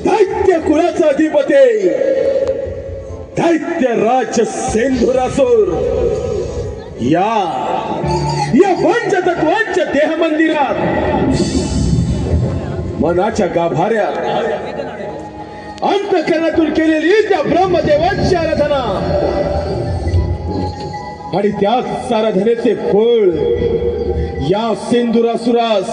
दैत्य कुळाचा अधिपती दैत्य राज सिंधुरासूर या पंचतत्वांच्या देह मंदिरात मनाच्या गाभाऱ्यात अंतःकरणातून केलेली त्या ब्रह्मदेवांची आराधना आणि त्याच आराधनेचे फळ या सिंधुरासुरास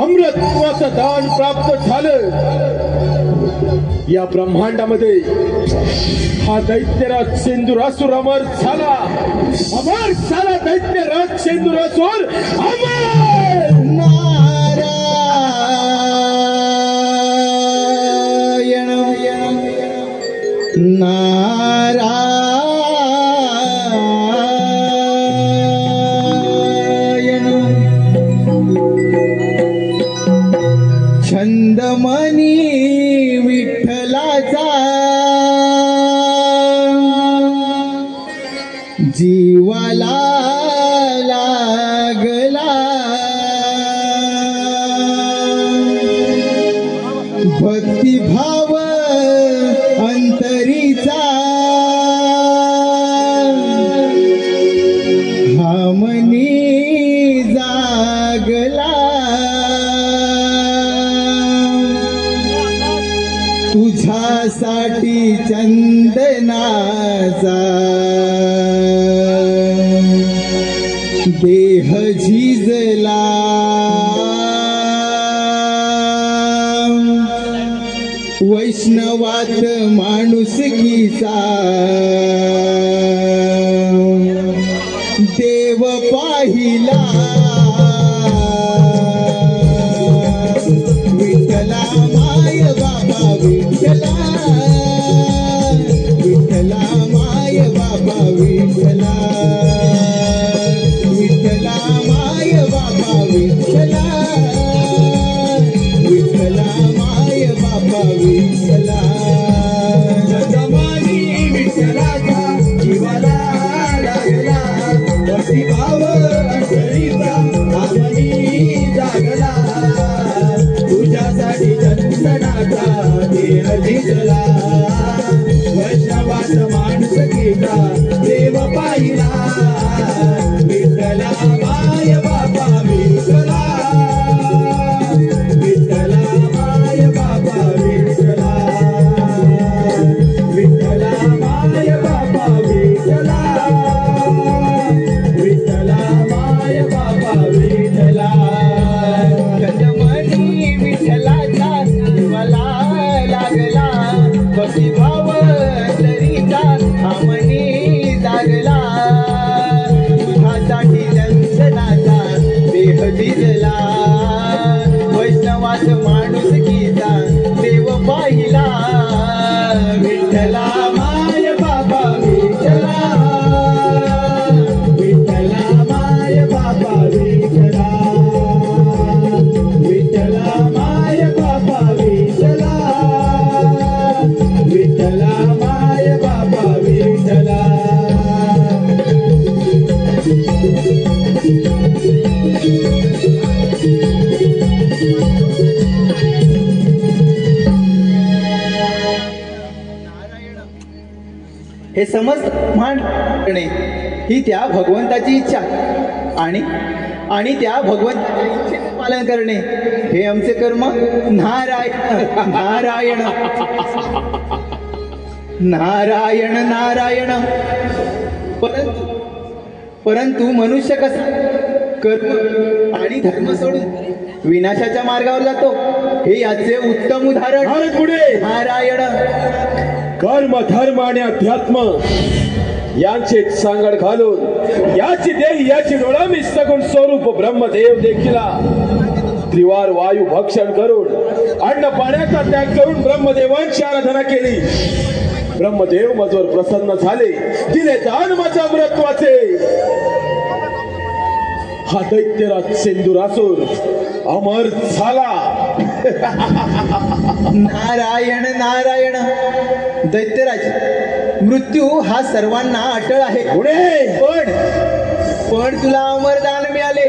अमृतत्वाचं दान प्राप्त झालं। या ब्रह्मांडामध्ये हा दैत्यराज सिंधुरासुर अमर झाला दैत्यराज सिंधुरासुर अमर। नारायण छंदमनी विठ्ठलाचा जीवाला लागला भक्तिभाव अंतरीचा हा मनी जागला तुझ्यासाठी चंदनाचा देह झिजला वैष्णवात माणुसकीचा देव पाहिला विठ्ठला माय बाबा विठ्ठला विठ्ठला माय बाबा विठ्ठला विठ्ठला माय बाबा विठ्ठला विठ्ठला माय बाबा विठ्ठला जगमानी विठ्ठलाचा जीवाला लागला भक्तिभाव अंतरीचा आमनी जागला तुझ्यासाठी चंदनाचा देह झिजला वैष्णवात माणुसकीचा देव पाहिला विठ्ठला माय बाबा विठ्ठला विठ्ठला माय बाबा विठ्ठला विठ्ठला माय बाबा विठ्ठला विठ्ठला माय बाबा विठ्ठला चंदमनी विठ्ठलाचा जीवाला लागला भक्तिभाव अंतरीचा हा मनी जागला तुझ्यासाठी चंदनाचा देह झिजला वैष्णवात माणुसकीचा देव पाहिला विठ्ठला माय बाबा विठ्ठला विठ्ठला माय बाबा विठ्ठला विठ्ठला माय बाबा विठ्ठला विठ्ठला माय बाबा विठ्ठला हे समस्त मांडणे ही त्या भगवंताची इच्छा आणि त्या भगवंताच्या इच्छेचे पालन करणे हे आमचे कर्म। नारायण नारायण नारायण नारायण परंतु मनुष्य कसा कर्म आणि धर्म सोडून विनाशाच्या मार्गावर जातो हे याचे उत्तम उदाहरण पुढे। नारायण कर्म धर्म आणि अध्यात्म यांचे सांगड घालून याची देही याची डोळामी सगुण स्वरूप ब्रह्मदेव देखीला त्रिवार वायू भक्षण करून अन्न पाण्याचा त्याग करून ब्रह्मदेवांची आराधना केली। ब्रह्मदेव मजवर प्रसन्न झाले दिले दान माझ्या अमृतत्वाचे। हा दैत्यराज सिंधुरासूर अमर झाला। नारायण नारायण दैत्यराज मृत्यू हा सर्वांना अटळ आहे पुढे पण तुला अमरदान मिळाले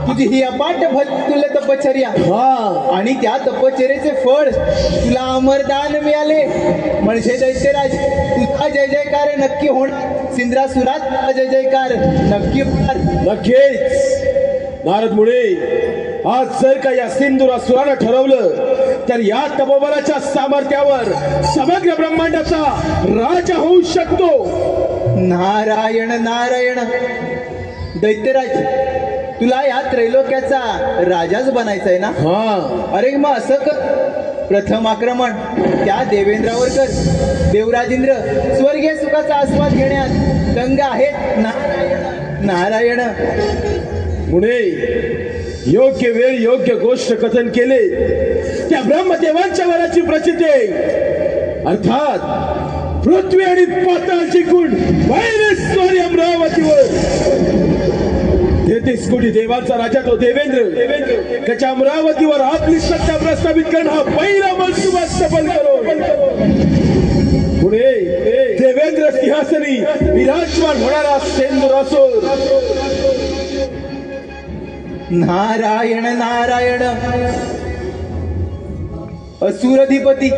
तुझी ही अपाट तुला तपश्चर्या हा आणि त्या तपश्चर्याचे फळ तुला अमरदान मिळाले म्हणजे दैत्यराज तुझा जय जयकार नक्की होणार सिंद्रासुरात तुझा जय जयकार नक्की होणार नक्कीच नारद मुळे आज जर का या सिंधुरासुरानं ठरवलं तर या तपोबलाच्या सामर्थ्यावर समग्र ब्रह्मांडाचा राजा होऊ शकतो. नारायण नारायण दैत्यराज तुला या त्रैलोक्याचा राजाच बनायचा आहे ना. हा अरे मग असं कर प्रथम आक्रमण त्या देवेंद्रावर कर. देवराजेंद्र स्वर्गीय सुखाचा आस्वाद घेण्यात दंग आहेत. नारायण नारायण मुळे योग्य वेळ योग्य गोष्ट कथन केले त्या ब्रह्मदेवांच्या वराची प्रचिती अर्थात पृथ्वी आणि पाताळ जिंकून वैरेश्वरी अमरावतीवर 33 कोटी देवांचा राजा तो देवेंद्र त्याच्या अमरावतीवर आपली सत्ता प्रस्थापित करणं हा पहिला मनसुबा सफल करो. पुढे देवेंद्र सिंहासनी विराजमान होणारा सिंधुरासुर. नारायण नारायण असुरधिपती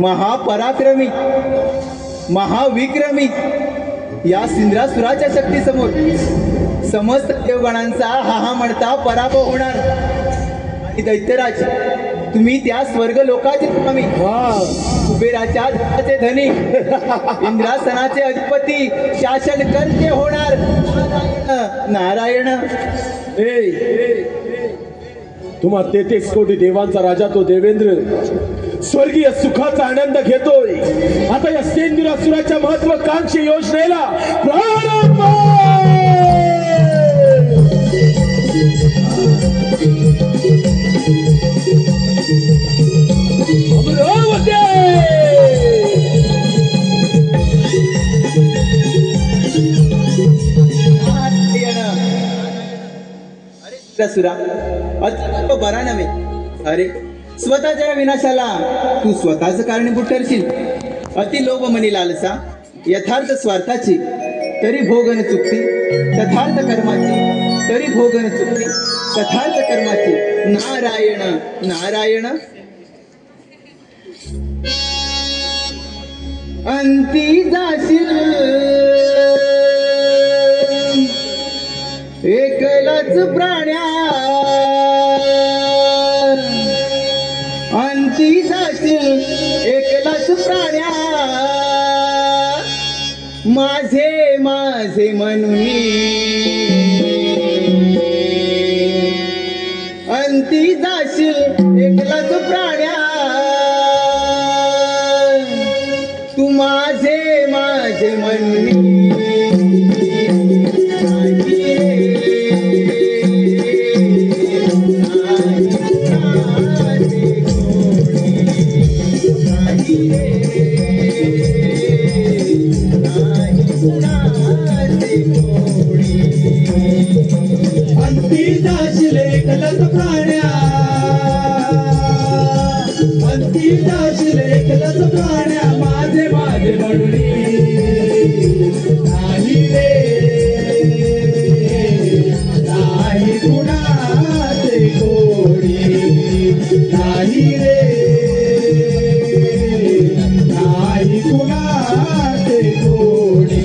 महापराक्रमी महाविक्रमी या सिंद्रासुराच्या शक्तीसमोर समस्त देवगणांचा हा म्हणता पराभव होणार. आणि दैत्यराज तुम्ही त्या स्वर्ग लोकाचे स्वामी कुबेराच्या धनाचे धनी इंद्रासनाचे अधिपती शासन करते होणार. नारायण तुम्हा 33 कोटी देवांचा राजा तो देवेंद्र स्वर्गीय सुखाचा आनंद घेतोय. आता या सिंधुरासुराच्या महत्वाकांक्षी योजनेला प्रारंभ. सुरा अत्यंत बरा नव्हे. अरे स्वतःच्या विनाशाला तू स्वतःच कारणीभूत ठरशील. अति लोभ मनी लालसा यथार्थ स्वार्थाची तरी भोगन चुकती तथार्थ कर्माची तरी भोगन चुकती तथार्थ कर्माची. नारायण नारायण अंती जाशील एकलाच प्राण्या अंती जाशील एकलाच प्राण्या माझे माझे म्हणून अंती जाशील एकलाच प्राण्या तू माझे माझे म्हणून माझे माझे म्हणून नाही रे नाही कुणाचे कोणी नाही रे नाही कुणाचे कोणी.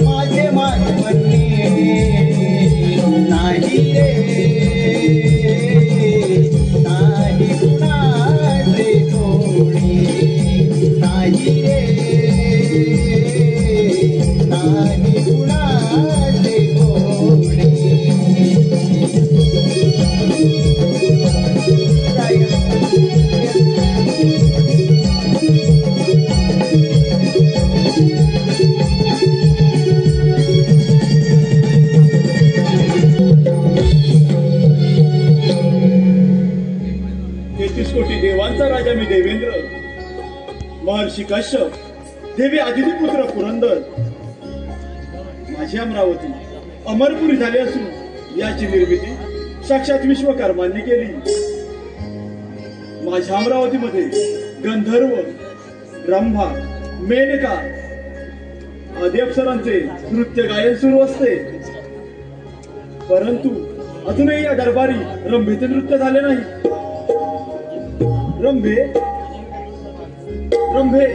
माझे माझे म्हणणे नाही रे नाही कुणाचे कोणी नाही रे नाही कुणाचे कोणी. कोटी देवांचा राजा मी देवेंद्र महर्षी कश्यप देवी आदिती पुत्र पुरंदर माझी अमरावती अमरपुरी झाली असून याची निर्मिती साक्षात विश्वकर्मांनी केली. माझ्या अमरावतीमध्ये गंधर्व, रंभा, मेनका आदी अप्सरांचे नृत्य गायन सुरू असते, परंतु अजूनही या दरबारी रंभेचे नृत्य झाले नाही. रंभे, रंभे